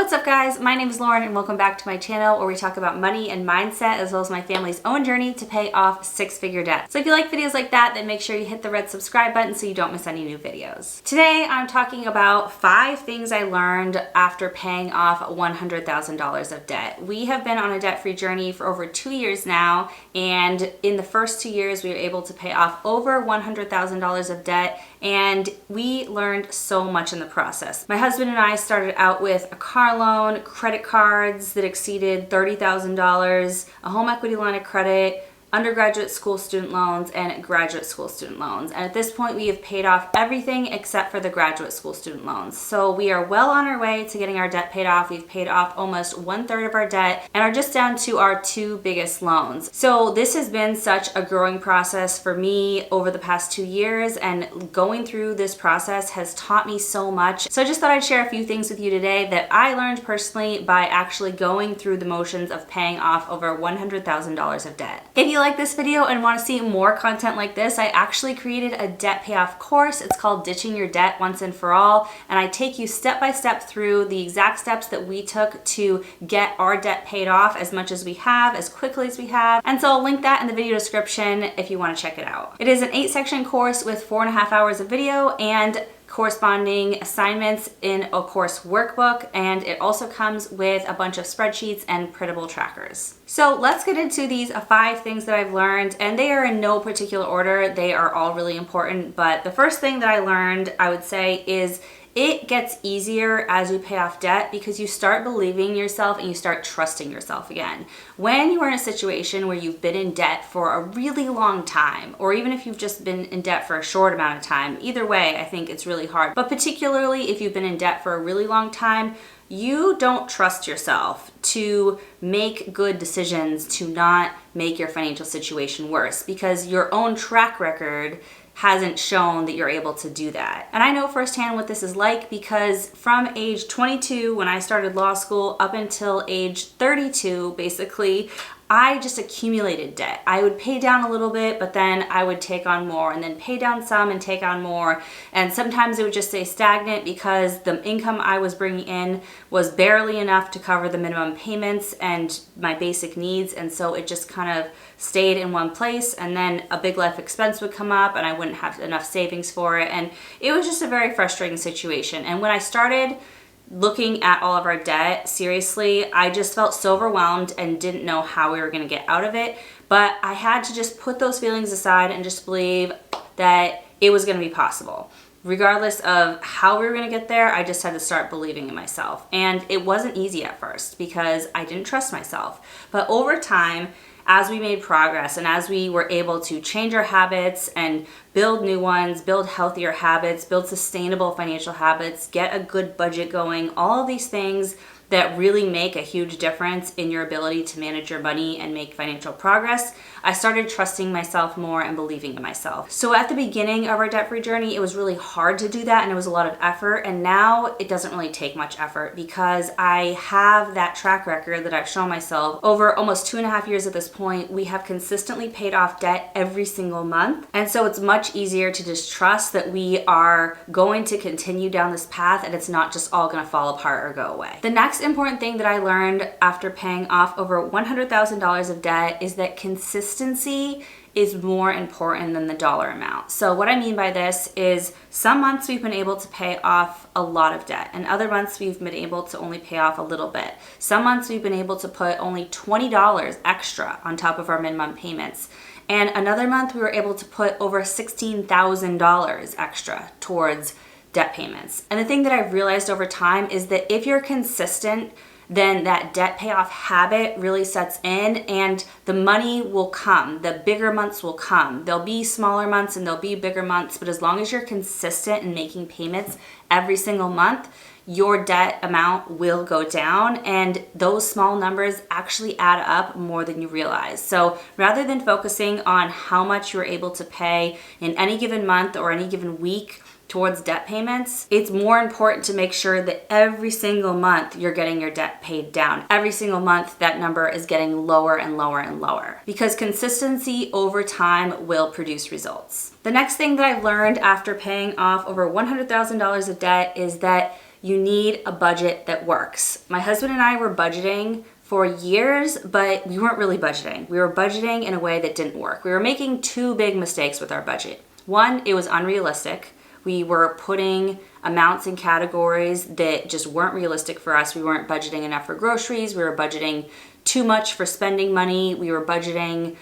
What's up guys, my name is Lauren and welcome back to my channel where we talk about money and mindset as well as my family's own journey to pay off six-figure debt. So if you like videos like that, then make sure you hit the red subscribe button so you don't miss any new videos. Today I'm talking about 5 things I learned after paying off $100,000 of debt. We have been on a debt-free journey for over 2 years now, and in the first 2 years we were able to pay off over $100,000 of debt, and we learned so much in the process. My husband and I started out with a car loan, credit cards that exceeded $30,000, a home equity line of credit, undergraduate school student loans, and graduate school student loans. And at this point, we have paid off everything except for the graduate school student loans. So we are well on our way to getting our debt paid off. We've paid off almost 1/3 of our debt and are just down to our 2 biggest loans. So this has been such a growing process for me over the past 2 years, and going through this process has taught me so much. So I just thought I'd share a few things with you today that I learned personally by actually going through the motions of paying off over $100,000 of debt. If you like this video and want to see more content like this, I actually created a debt payoff course. It's called Ditching Your Debt Once and For All, and I take you step by step through the exact steps that we took to get our debt paid off as much as we have, as quickly as we have. And so I'll link that in the video description if you want to check it out. It is an 8-section course with 4.5 hours of video and corresponding assignments in a course workbook, and it also comes with a bunch of spreadsheets and printable trackers. So let's get into these 5 things that I've learned, and they are in no particular order. They are all really important, but the first thing that I learned, I would say, is it gets easier as you pay off debt because you start believing yourself and you start trusting yourself again. When you are in a situation where you've been in debt for a really long time, or even if you've just been in debt for a short amount of time, either way, I think it's really hard. But particularly if you've been in debt for a really long time, you don't trust yourself to make good decisions to not make your financial situation worse because your own track record hasn't shown that you're able to do that. And I know firsthand what this is like because from age 22 when I started law school up until age 32, basically, I just accumulated debt. I would pay down a little bit, but then I would take on more and then pay down some and take on more. And sometimes it would just stay stagnant because the income I was bringing in was barely enough to cover the minimum payments and my basic needs. And so it just kind of stayed in one place, and then a big life expense would come up and I wouldn't have enough savings for it. And it was just a very frustrating situation. And when I started looking at all of our debt seriously, I just felt so overwhelmed and didn't know how we were going to get out of it. But I had to just put those feelings aside and just believe that it was going to be possible. Regardless of how we were going to get there, I just had to start believing in myself. And it wasn't easy at first because I didn't trust myself. But over time, as we made progress and as we were able to change our habits and build new ones, build healthier habits, build sustainable financial habits, get a good budget going, all of these things that really make a huge difference in your ability to manage your money and make financial progress, I started trusting myself more and believing in myself. So at the beginning of our debt-free journey, it was really hard to do that and it was a lot of effort. And now it doesn't really take much effort because I have that track record that I've shown myself. Over almost 2.5 years at this point, we have consistently paid off debt every single month. And so it's much easier to just trust that we are going to continue down this path and it's not just all gonna fall apart or go away. The next important thing that I learned after paying off over $100,000 of debt is that consistency is more important than the dollar amount. So what I mean by this is some months we've been able to pay off a lot of debt and other months we've been able to only pay off a little bit. Some months we've been able to put only $20 extra on top of our minimum payments. And another month we were able to put over $16,000 extra towards debt payments. And the thing that I've realized over time is that if you're consistent, then that debt payoff habit really sets in and the money will come. The bigger months will come. There'll be smaller months and there'll be bigger months, but as long as you're consistent in making payments every single month, your debt amount will go down, and those small numbers actually add up more than you realize. So rather than focusing on how much you're able to pay in any given month or any given week towards debt payments, it's more important to make sure that every single month you're getting your debt paid down. Every single month that number is getting lower and lower and lower because consistency over time will produce results. The next thing that I've learned after paying off over $100,000 of debt is that you need a budget that works. My husband and I were budgeting for years, but we weren't really budgeting. We were budgeting in a way that didn't work. We were making two big mistakes with our budget. One, it was unrealistic. We were putting amounts in categories that just weren't realistic for us. We weren't budgeting enough for groceries. We were budgeting too much for spending money. We were budgeting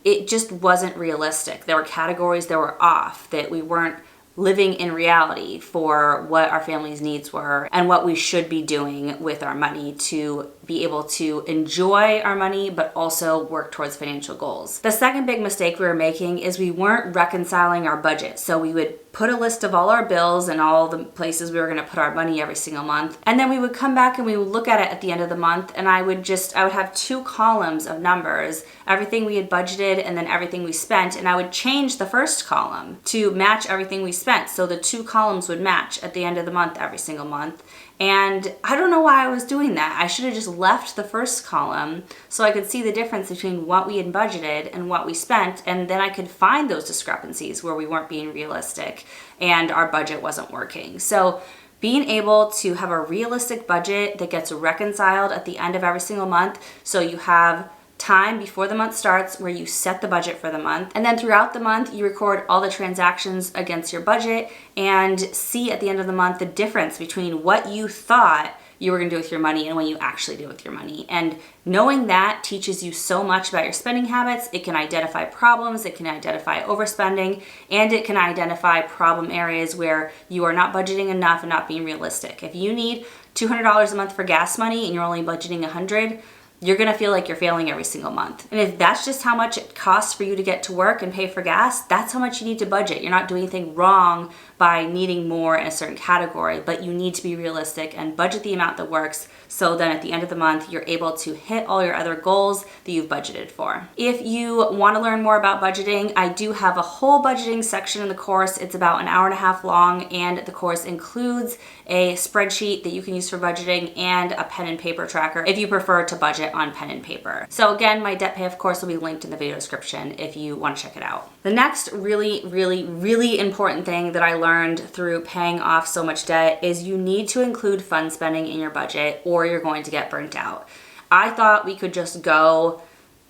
it just wasn't realistic. There were categories that were off, that we weren't living in reality for what our family's needs were and what we should be doing with our money to be able to enjoy our money, but also work towards financial goals. The second big mistake we were making is we weren't reconciling our budget. So we would put a list of all our bills and all the places we were going to put our money every single month. And then we would come back and we would look at it at the end of the month, and I would have two columns of numbers, everything we had budgeted and then everything we spent, and I would change the first column to match everything we spent. So the two columns would match at the end of the month every single month. And I don't know why I was doing that. I should have just left the first column so I could see the difference between what we had budgeted and what we spent, and then I could find those discrepancies where we weren't being realistic and our budget wasn't working. So being able to have a realistic budget that gets reconciled at the end of every single month, so you have time before the month starts where you set the budget for the month, and then throughout the month you record all the transactions against your budget and see at the end of the month the difference between what you thought you were going to do with your money and what you actually did with your money. And knowing that teaches you so much about your spending habits. It can identify problems, it can identify overspending, and it can identify problem areas where you are not budgeting enough and not being realistic. If you need $200 a month for gas money and you're only budgeting $100, you're gonna feel like you're failing every single month. And if that's just how much it costs for you to get to work and pay for gas, that's how much you need to budget. You're not doing anything wrong by needing more in a certain category, but you need to be realistic and budget the amount that works, so then at the end of the month, you're able to hit all your other goals that you've budgeted for. If you wanna learn more about budgeting, I do have a whole budgeting section in the course. It's about an hour and a half long, and the course includes a spreadsheet that you can use for budgeting and a pen and paper tracker if you prefer to budget on pen and paper. So again, my debt payoff course will be linked in the video description if you want to check it out. The next really important thing that I learned through paying off so much debt is you need to include fun spending in your budget or you're going to get burnt out. I thought we could just go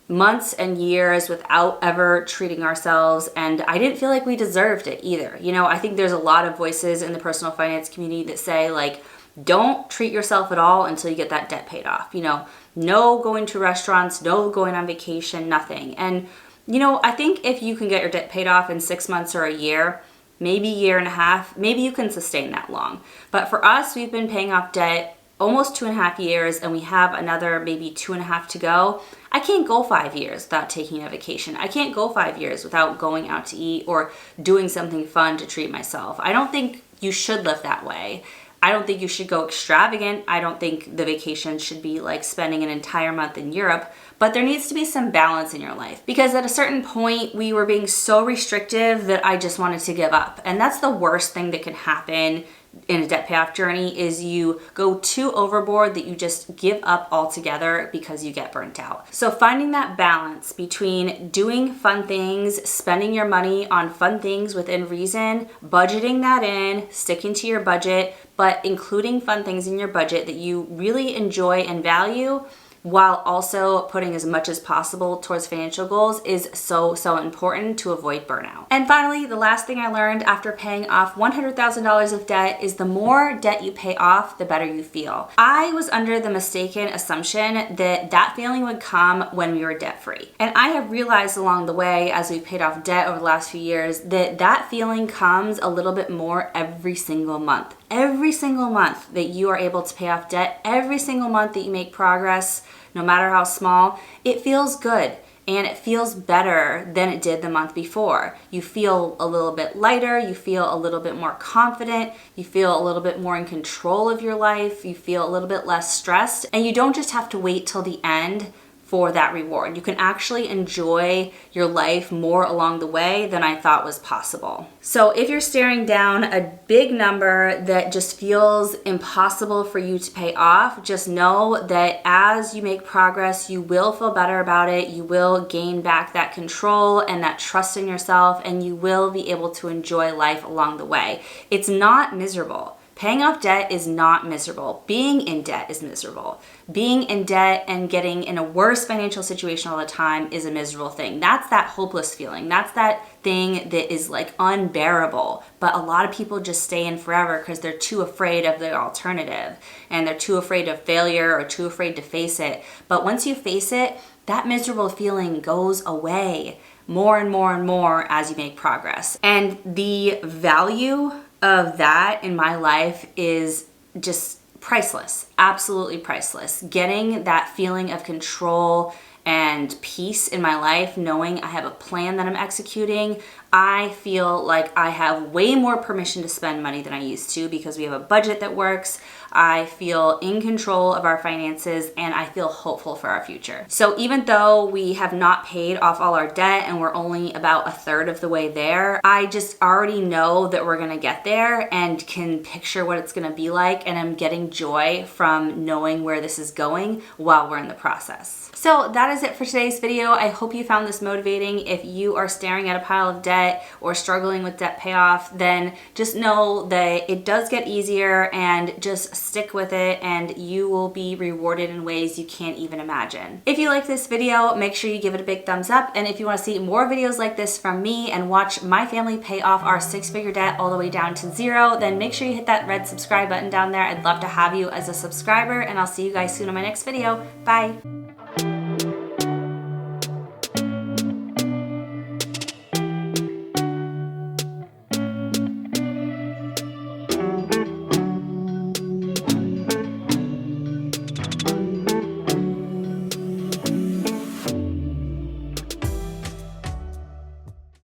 months and years without ever treating ourselves, and I didn't feel like we deserved it either. You know, I think there's a lot of voices in the personal finance community that say, like, don't treat yourself at all until you get that debt paid off. You know, no going to restaurants, no going on vacation, nothing. And, you know, I think if you can get your debt paid off in 6 months or a year, maybe a year and a half, maybe you can sustain that long. But for us, we've been paying off debt almost 2.5 years, and we have another maybe 2.5 to go. I can't go 5 years without taking a vacation. I can't go 5 years without going out to eat or doing something fun to treat myself. I don't think you should live that way. I don't think you should go extravagant. I don't think the vacation should be like spending an entire month in Europe, but there needs to be some balance in your life, because at a certain point we were being so restrictive that I just wanted to give up. And that's the worst thing that can happen in a debt payoff journey, is you go too overboard that you just give up altogether because you get burnt out. So finding that balance between doing fun things, spending your money on fun things within reason, budgeting that in, sticking to your budget, but including fun things in your budget that you really enjoy and value, while also putting as much as possible towards financial goals, is so important to avoid burnout. And finally, the last thing I learned after paying off $100,000 of debt is the more debt you pay off, the better you feel. I was under the mistaken assumption that that feeling would come when we were debt free. And I have realized along the way, as we've paid off debt over the last few years, that that feeling comes a little bit more every single month. Every single month that you are able to pay off debt, every single month that you make progress, no matter how small, it feels good and it feels better than it did the month before. You feel a little bit lighter, you feel a little bit more confident, you feel a little bit more in control of your life, you feel a little bit less stressed, and you don't just have to wait till the end for that reward. You can actually enjoy your life more along the way than I thought was possible. So if you're staring down a big number that just feels impossible for you to pay off, just know that as you make progress, you will feel better about it. You will gain back that control and that trust in yourself, and you will be able to enjoy life along the way. It's not miserable. Paying off debt is not miserable. Being in debt is miserable. Being in debt and getting in a worse financial situation all the time is a miserable thing. That's that hopeless feeling. That's that thing that is like unbearable. But a lot of people just stay in forever because they're too afraid of the alternative, and they're too afraid of failure or too afraid to face it. But once you face it, that miserable feeling goes away more and more and more as you make progress. And the value of that in my life is just priceless, absolutely priceless. Getting that feeling of control and peace in my life, knowing I have a plan that I'm executing. I feel like I have way more permission to spend money than I used to because we have a budget that works. I feel in control of our finances, and I feel hopeful for our future. So even though we have not paid off all our debt and we're only about a third of the way there, I just already know that we're gonna get there and can picture what it's gonna be like, and I'm getting joy from knowing where this is going while we're in the process. So that is it for today's video. I hope you found this motivating. If you are staring at a pile of debt or struggling with debt payoff, then just know that it does get easier, and just stick with it and you will be rewarded in ways you can't even imagine. If you like this video, make sure you give it a big thumbs up. And if you want to see more videos like this from me and watch my family pay off our six-figure debt all the way down to zero, then make sure you hit that red subscribe button down there. I'd love to have you as a subscriber, and I'll see you guys soon on my next video. Bye.